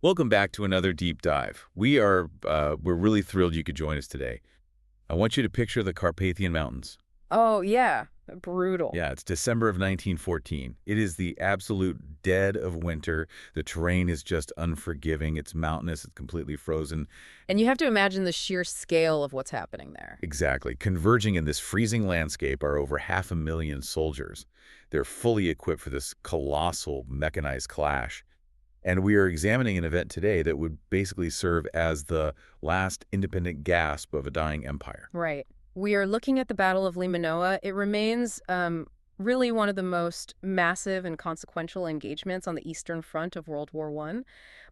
Welcome back to another deep dive. We're really thrilled you could join us today. I want you to picture the Carpathian Mountains. Oh, yeah. Brutal. Yeah, it's December of 1914. It is the absolute dead of winter. The terrain is just unforgiving. It's mountainous. It's completely frozen. And you have to imagine the sheer scale of what's happening there. Exactly. Converging in this freezing landscape are over 500,000 soldiers. They're fully equipped for this colossal mechanized clash. And we are examining an event today that would basically serve as the last independent gasp of a dying empire. Right. We are looking at the Battle of Limanowa. It remains really one of the most massive and consequential engagements on the Eastern Front of World War I,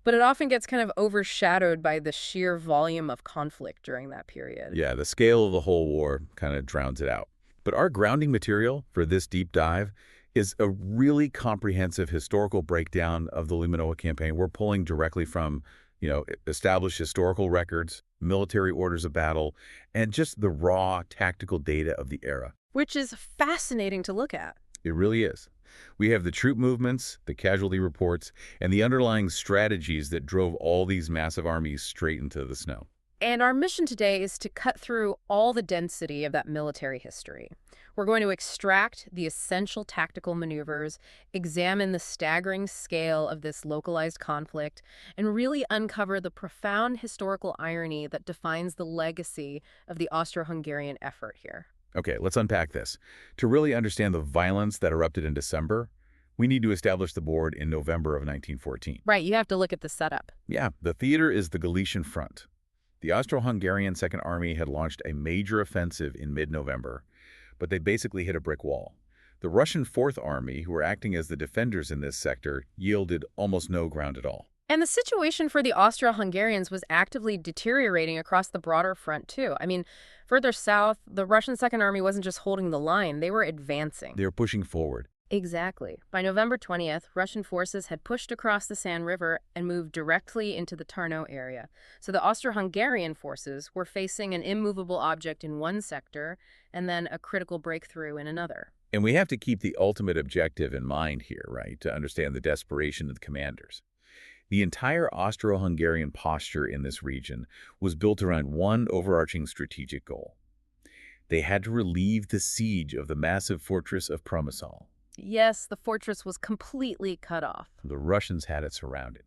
but it often gets kind of overshadowed by the sheer volume of conflict during that period. Yeah, the scale of the whole war kind of drowns it out. But our grounding material for this deep dive is a really comprehensive historical breakdown of the Limanowa campaign. We're pulling directly from, established historical records, military orders of battle, and just the raw tactical data of the era. Which is fascinating to look at. It really is. We have the troop movements, the casualty reports, and the underlying strategies that drove all these massive armies straight into the snow. And our mission today is to cut through all the density of that military history. We're going to extract the essential tactical maneuvers, examine the staggering scale of this localized conflict, and really uncover the profound historical irony that defines the legacy of the Austro-Hungarian effort here. Okay, let's unpack this. To really understand the violence that erupted in December, we need to establish the board in November of 1914. Right, you have to look at the setup. Yeah, the theater is the Galician Front. The Austro-Hungarian Second Army had launched a major offensive in mid-November, but they basically hit a brick wall. The Russian Fourth Army, who were acting as the defenders in this sector, yielded almost no ground at all. And the situation for the Austro-Hungarians was actively deteriorating across the broader front, too. I mean, further south, the Russian Second Army wasn't just holding the line, they were advancing. They were pushing forward. Exactly. By November 20th, Russian forces had pushed across the San River and moved directly into the Tarnow area. So the Austro-Hungarian forces were facing an immovable object in one sector and then a critical breakthrough in another. And we have to keep the ultimate objective in mind here, right, to understand the desperation of the commanders. The entire Austro-Hungarian posture in this region was built around one overarching strategic goal. They had to relieve the siege of the massive Fortress of Przemyśl. Yes, the fortress was completely cut off. The Russians had it surrounded.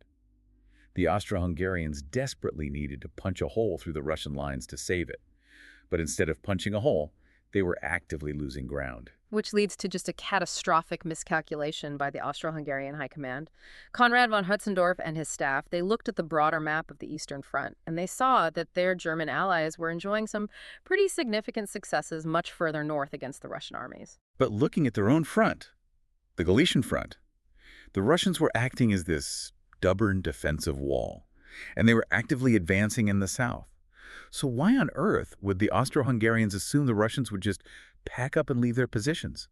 The Austro-Hungarians desperately needed to punch a hole through the Russian lines to save it. But instead of punching a hole, they were actively losing ground. Which leads to just a catastrophic miscalculation by the Austro-Hungarian High Command. Konrad von Hötzendorf and his staff, they looked at the broader map of the Eastern Front, and they saw that their German allies were enjoying some pretty significant successes much further north against the Russian armies. But looking at their own front, the Galician Front, the Russians were acting as this stubborn defensive wall, and they were actively advancing in the south. So why on earth would the Austro-Hungarians assume the Russians would just pack up and leave their positions?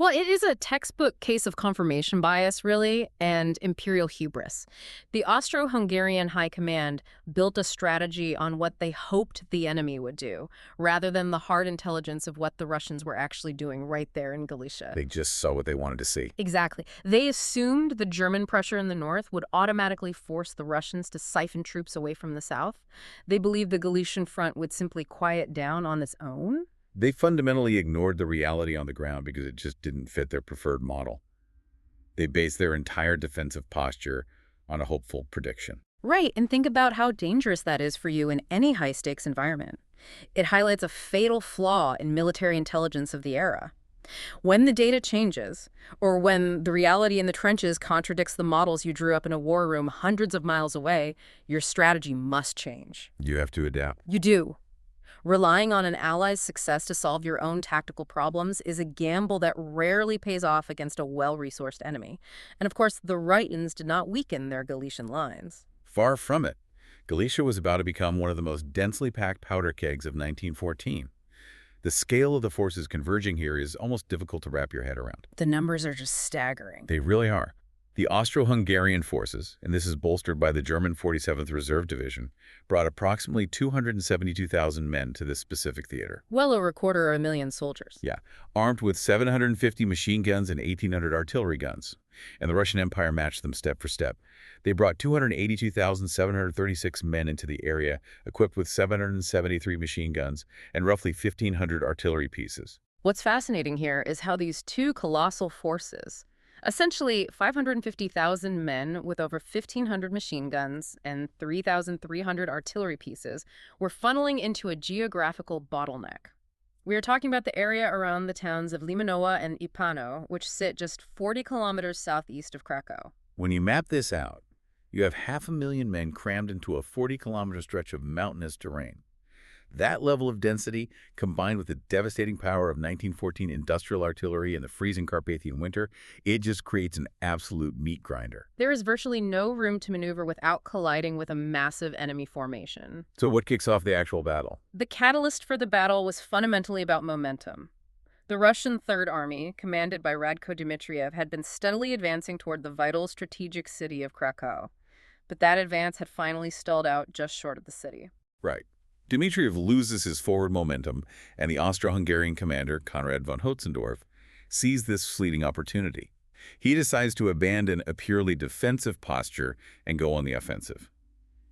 Well, it is a textbook case of confirmation bias, really, and imperial hubris. The Austro-Hungarian High Command built a strategy on what they hoped the enemy would do, rather than the hard intelligence of what the Russians were actually doing right there in Galicia. They just saw what they wanted to see. Exactly. They assumed the German pressure in the north would automatically force the Russians to siphon troops away from the south. They believed the Galician front would simply quiet down on its own. They fundamentally ignored the reality on the ground because it just didn't fit their preferred model. They based their entire defensive posture on a hopeful prediction. Right, and think about how dangerous that is for you in any high-stakes environment. It highlights a fatal flaw in military intelligence of the era. When the data changes, or when the reality in the trenches contradicts the models you drew up in a war room hundreds of miles away, your strategy must change. You have to adapt. You do. Relying on an ally's success to solve your own tactical problems is a gamble that rarely pays off against a well-resourced enemy. And of course, the Russians did not weaken their Galician lines. Far from it. Galicia was about to become one of the most densely packed powder kegs of 1914. The scale of the forces converging here is almost difficult to wrap your head around. The numbers are just staggering. They really are. The Austro-Hungarian forces, and this is bolstered by the German 47th Reserve Division, brought approximately 272,000 men to this specific theater. Well over 250,000 soldiers. Yeah, armed with 750 machine guns and 1,800 artillery guns. And the Russian Empire matched them step for step. They brought 282,736 men into the area, equipped with 773 machine guns and roughly 1,500 artillery pieces. What's fascinating here is how these two colossal forces, essentially 550,000 men with over 1,500 machine guns and 3,300 artillery pieces, were funneling into a geographical bottleneck. We are talking about the area around the towns of Limanowa and Ipano, which sit just 40 kilometers southeast of Krakow. When you map this out, you have 500,000 men crammed into a 40-kilometer stretch of mountainous terrain. That level of density, combined with the devastating power of 1914 industrial artillery in the freezing Carpathian winter, it just creates an absolute meat grinder. There is virtually no room to maneuver without colliding with a massive enemy formation. So what kicks off the actual battle? The catalyst for the battle was fundamentally about momentum. The Russian Third Army, commanded by Radko Dmitriev, had been steadily advancing toward the vital strategic city of Krakow. But that advance had finally stalled out just short of the city. Right. Dmitriev loses his forward momentum, and the Austro-Hungarian commander, Konrad von Hotzendorf, sees this fleeting opportunity. He decides to abandon a purely defensive posture and go on the offensive.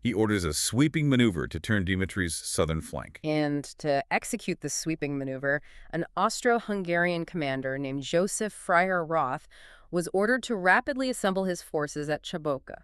He orders a sweeping maneuver to turn Dmitriev's southern flank. And to execute this sweeping maneuver, an Austro-Hungarian commander named Josef Freiherr Roth was ordered to rapidly assemble his forces at Chaboka.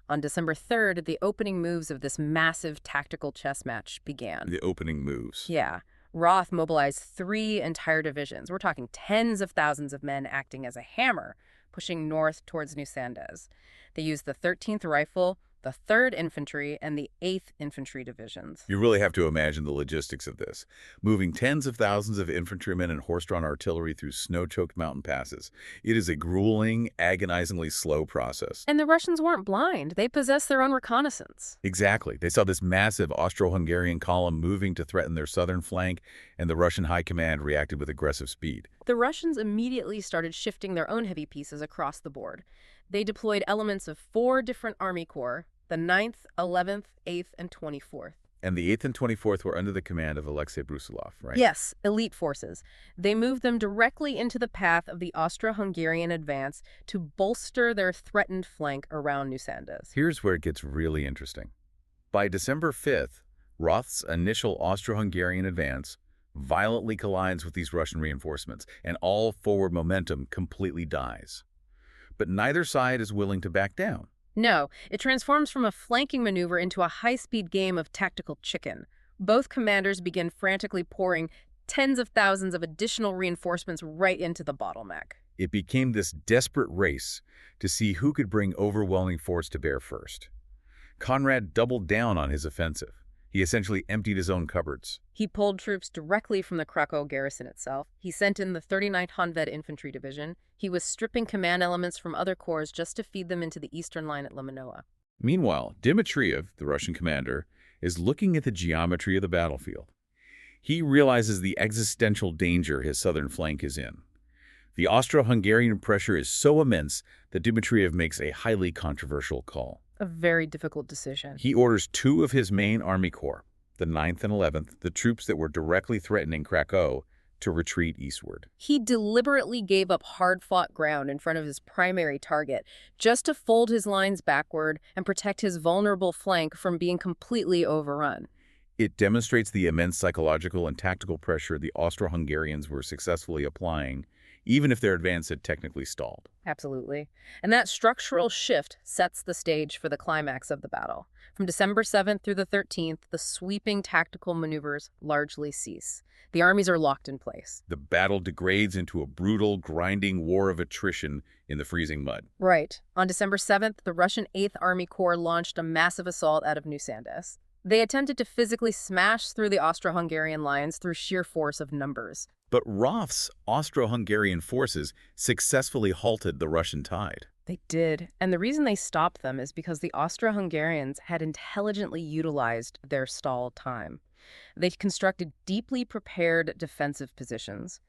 On December 3rd, the opening moves of this massive tactical chess match began. The opening moves. Yeah. Roth mobilized 3 entire divisions. We're talking tens of thousands of men acting as a hammer, pushing north towards New Sandes. They used the 13th Rifle, the 3rd Infantry, and the 8th Infantry Divisions. You really have to imagine the logistics of this. Moving tens of thousands of infantrymen and horse-drawn artillery through snow-choked mountain passes. It is a grueling, agonizingly slow process. And the Russians weren't blind. They possessed their own reconnaissance. Exactly. They saw this massive Austro-Hungarian column moving to threaten their southern flank, and the Russian high command reacted with aggressive speed. The Russians immediately started shifting their own heavy pieces across the board. They deployed elements of 4 different army corps, the 9th, 11th, 8th, and 24th. And the 8th and 24th were under the command of Alexei Brusilov, right? Yes, elite forces. They moved them directly into the path of the Austro-Hungarian advance to bolster their threatened flank around New Sandes. Here's where it gets really interesting. By December 5th, Roth's initial Austro-Hungarian advance violently collides with these Russian reinforcements, and all forward momentum completely dies. But neither side is willing to back down. No, it transforms from a flanking maneuver into a high-speed game of tactical chicken. Both commanders begin frantically pouring tens of thousands of additional reinforcements right into the bottleneck. It became this desperate race to see who could bring overwhelming force to bear first. Konrad doubled down on his offensive. He essentially emptied his own cupboards. He pulled troops directly from the Krakow garrison itself. He sent in the 39th Honved Infantry Division. He was stripping command elements from other corps just to feed them into the eastern line at Limanowa. Meanwhile, Dmitriev, the Russian commander, is looking at the geometry of the battlefield. He realizes the existential danger his southern flank is in. The Austro-Hungarian pressure is so immense that Dmitriev makes a highly controversial call. A very difficult decision. He orders 2 of his main army corps, the 9th and 11th, the troops that were directly threatening Krakow, to retreat eastward. He deliberately gave up hard-fought ground in front of his primary target just to fold his lines backward and protect his vulnerable flank from being completely overrun. It demonstrates the immense psychological and tactical pressure the Austro-Hungarians were successfully applying, even if their advance had technically stalled. Absolutely. And that structural shift sets the stage for the climax of the battle. From December 7th through the 13th, the sweeping tactical maneuvers largely cease. The armies are locked in place. The battle degrades into a brutal, grinding war of attrition in the freezing mud. Right. On December 7th, the Russian 8th Army Corps launched a massive assault out of New Sandes. They attempted to physically smash through the Austro-Hungarian lines through sheer force of numbers. But Roth's Austro-Hungarian forces successfully halted the Russian tide. They did. And the reason they stopped them is because the Austro-Hungarians had intelligently utilized their stall time. They constructed deeply prepared defensive positions.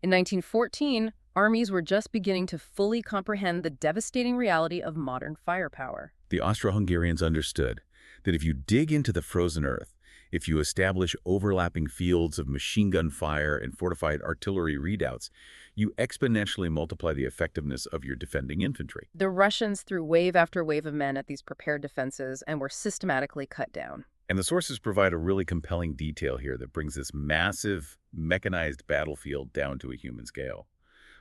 In 1914, Armies were just beginning to fully comprehend the devastating reality of modern firepower. The Austro-Hungarians understood that if you dig into the frozen earth, if you establish overlapping fields of machine gun fire and fortified artillery redoubts, you exponentially multiply the effectiveness of your defending infantry. The Russians threw wave after wave of men at these prepared defenses and were systematically cut down. And the sources provide a really compelling detail here that brings this massive, mechanized battlefield down to a human scale.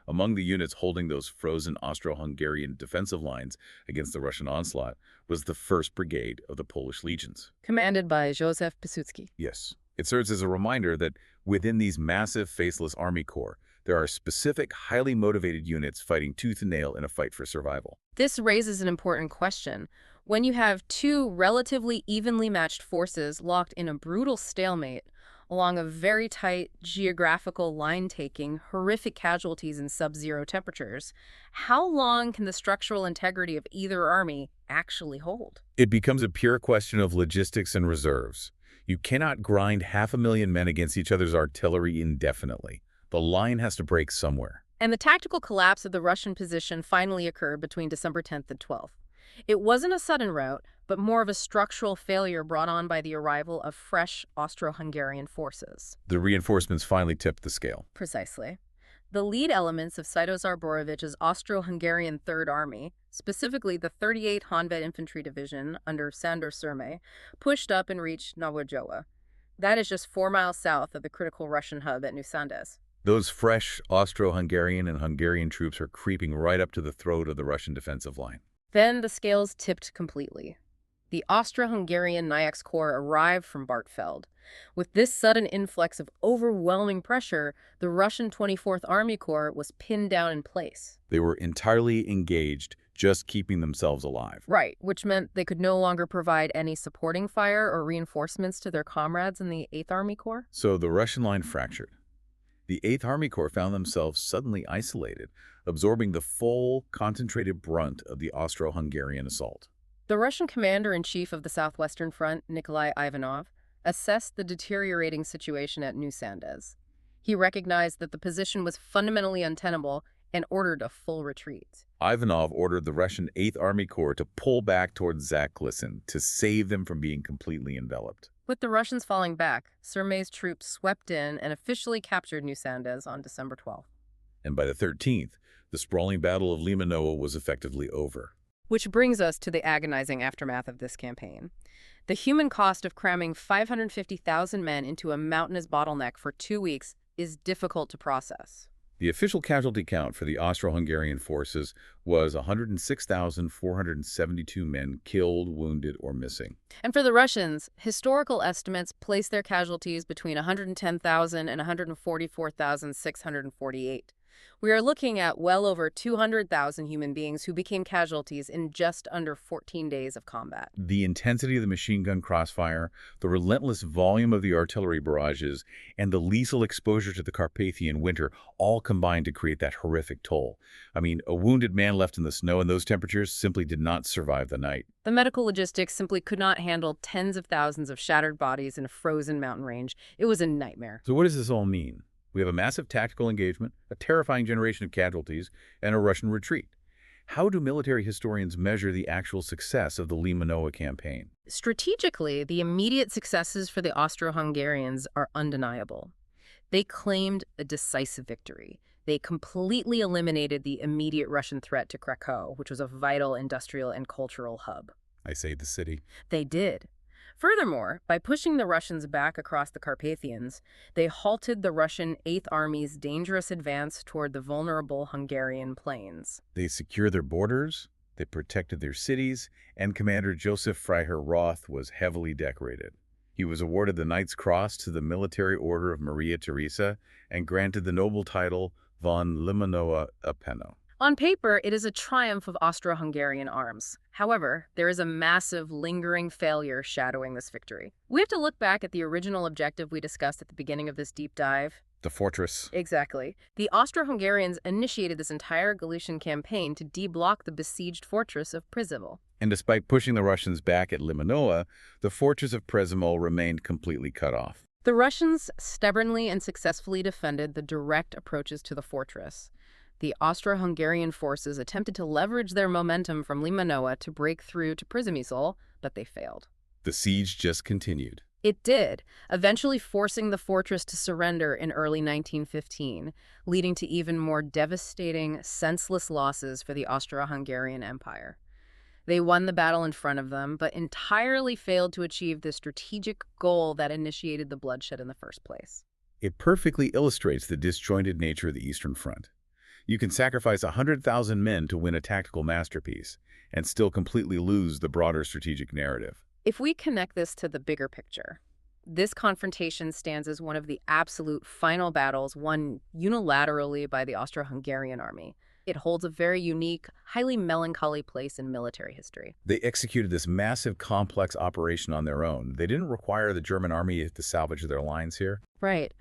Among the units holding those frozen Austro-Hungarian defensive lines against the Russian onslaught was the 1st Brigade of the Polish Legions. Commanded by Josef Piłsudski. Yes. It serves as a reminder that within these massive, faceless army corps, there are specific, highly motivated units fighting tooth and nail in a fight for survival. This raises an important question. When you have two relatively evenly matched forces locked in a brutal stalemate, along a very tight geographical line taking horrific casualties in sub-zero temperatures, how long can the structural integrity of either army actually hold? It becomes a pure question of logistics and reserves. You cannot grind 500,000 men against each other's artillery indefinitely. The line has to break somewhere. And the tactical collapse of the Russian position finally occurred between December 10th and 12th. It wasn't a sudden rout, but more of a structural failure brought on by the arrival of fresh Austro-Hungarian forces. The reinforcements finally tipped the scale. Precisely. The lead elements of Świętoslaw Borowicz's Austro-Hungarian Third Army, specifically the 38th Honved Infantry Division under Sandor Szirmay, pushed up and reached Nowojowa. That is just 4 miles south of the critical Russian hub at New Sandes. Those fresh Austro-Hungarian and Hungarian troops are creeping right up to the throat of the Russian defensive line. Then the scales tipped completely. The Austro-Hungarian Nyax Corps arrived from Bartfeld. With this sudden influx of overwhelming pressure, the Russian 24th Army Corps was pinned down in place. They were entirely engaged, just keeping themselves alive. Right, which meant they could no longer provide any supporting fire or reinforcements to their comrades in the 8th Army Corps. So the Russian line fractured. The 8th Army Corps found themselves suddenly isolated, absorbing the full, concentrated brunt of the Austro-Hungarian assault. The Russian commander-in-chief of the Southwestern Front, Nikolai Ivanov, assessed the deteriorating situation at New Sandes. He recognized that the position was fundamentally untenable and ordered a full retreat. Ivanov ordered the Russian 8th Army Corps to pull back towards Zaklisin to save them from being completely enveloped. With the Russians falling back, Szirmay's troops swept in and officially captured New Sandes on December 12th. And by the 13th, the sprawling Battle of Limanowa was effectively over. Which brings us to the agonizing aftermath of this campaign. The human cost of cramming 550,000 men into a mountainous bottleneck for 2 weeks is difficult to process. The official casualty count for the Austro-Hungarian forces was 106,472 men killed, wounded, or missing. And for the Russians, historical estimates place their casualties between 110,000 and 144,648. We are looking at well over 200,000 human beings who became casualties in just under 14 days of combat. The intensity of the machine gun crossfire, the relentless volume of the artillery barrages, and the lethal exposure to the Carpathian winter all combined to create that horrific toll. I mean, a wounded man left in the snow in those temperatures simply did not survive the night. The medical logistics simply could not handle tens of thousands of shattered bodies in a frozen mountain range. It was a nightmare. So what does this all mean? We have a massive tactical engagement, a terrifying generation of casualties, and a Russian retreat. How do military historians measure the actual success of the Limanowa campaign? Strategically, the immediate successes for the Austro-Hungarians are undeniable. They claimed a decisive victory. They completely eliminated the immediate Russian threat to Krakow, which was a vital industrial and cultural hub. I say the city. They did. Furthermore, by pushing the Russians back across the Carpathians, they halted the Russian 8th Army's dangerous advance toward the vulnerable Hungarian plains. They secured their borders, they protected their cities, and Commander Josef Freiherr Roth was heavily decorated. He was awarded the Knight's Cross to the Military Order of Maria Theresa and granted the noble title von Limanowa Apeno. On paper, it is a triumph of Austro-Hungarian arms. However, there is a massive, lingering failure shadowing this victory. We have to look back at the original objective we discussed at the beginning of this deep dive. The fortress. Exactly. The Austro-Hungarians initiated this entire Galician campaign to deblock the besieged fortress of Przemyśl. And despite pushing the Russians back at Limanowa, the fortress of Przemyśl remained completely cut off. The Russians stubbornly and successfully defended the direct approaches to the fortress. the Austro-Hungarian forces attempted to leverage their momentum from Limanowa to break through to Przemyśl, but they failed. The siege just continued. It did, eventually forcing the fortress to surrender in early 1915, leading to even more devastating, senseless losses for the Austro-Hungarian Empire. They won the battle in front of them, but entirely failed to achieve the strategic goal that initiated the bloodshed in the first place. It perfectly illustrates the disjointed nature of the Eastern Front. You can sacrifice 100,000 men to win a tactical masterpiece and still completely lose the broader strategic narrative. If we connect this to the bigger picture, this confrontation stands as one of the absolute final battles won unilaterally by the Austro-Hungarian Army. It holds a very unique, highly melancholy place in military history. They executed this massive, complex operation on their own. They didn't require the German army to salvage their lines here. Right.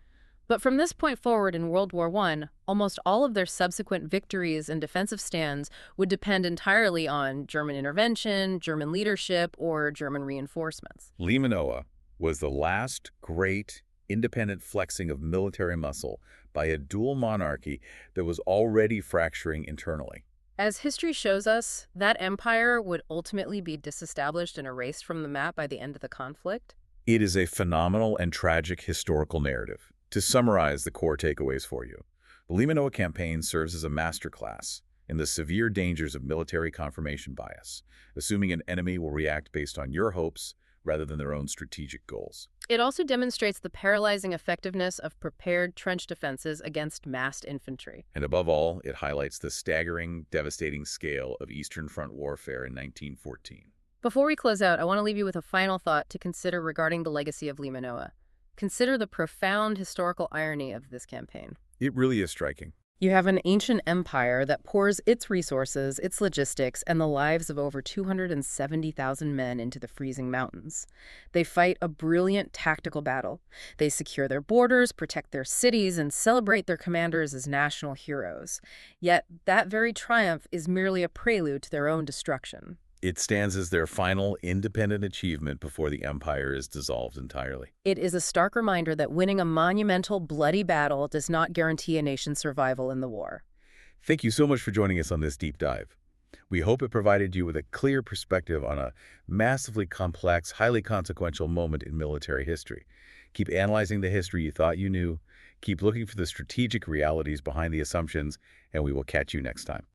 But from this point forward in World War I, almost all of their subsequent victories and defensive stands would depend entirely on German intervention, German leadership, or German reinforcements. Limanowa was the last great independent flexing of military muscle by a dual monarchy that was already fracturing internally. As history shows us, that empire would ultimately be disestablished and erased from the map by the end of the conflict. It is a phenomenal and tragic historical narrative. To summarize the core takeaways for you, the Limanowa campaign serves as a masterclass in the severe dangers of military confirmation bias, assuming an enemy will react based on your hopes rather than their own strategic goals. It also demonstrates the paralyzing effectiveness of prepared trench defenses against massed infantry. And above all, it highlights the staggering, devastating scale of Eastern Front warfare in 1914. Before we close out, I want to leave you with a final thought to consider regarding the legacy of Limanowa. Consider the profound historical irony of this campaign. It really is striking. You have an ancient empire that pours its resources, its logistics, and the lives of over 270,000 men into the freezing mountains. They fight a brilliant tactical battle. They secure their borders, protect their cities, and celebrate their commanders as national heroes. Yet that very triumph is merely a prelude to their own destruction. It stands as their final independent achievement before the empire is dissolved entirely. It is a stark reminder that winning a monumental, bloody battle does not guarantee a nation's survival in the war. Thank you so much for joining us on this deep dive. We hope it provided you with a clear perspective on a massively complex, highly consequential moment in military history. Keep analyzing the history you thought you knew, keep looking for the strategic realities behind the assumptions, and we will catch you next time.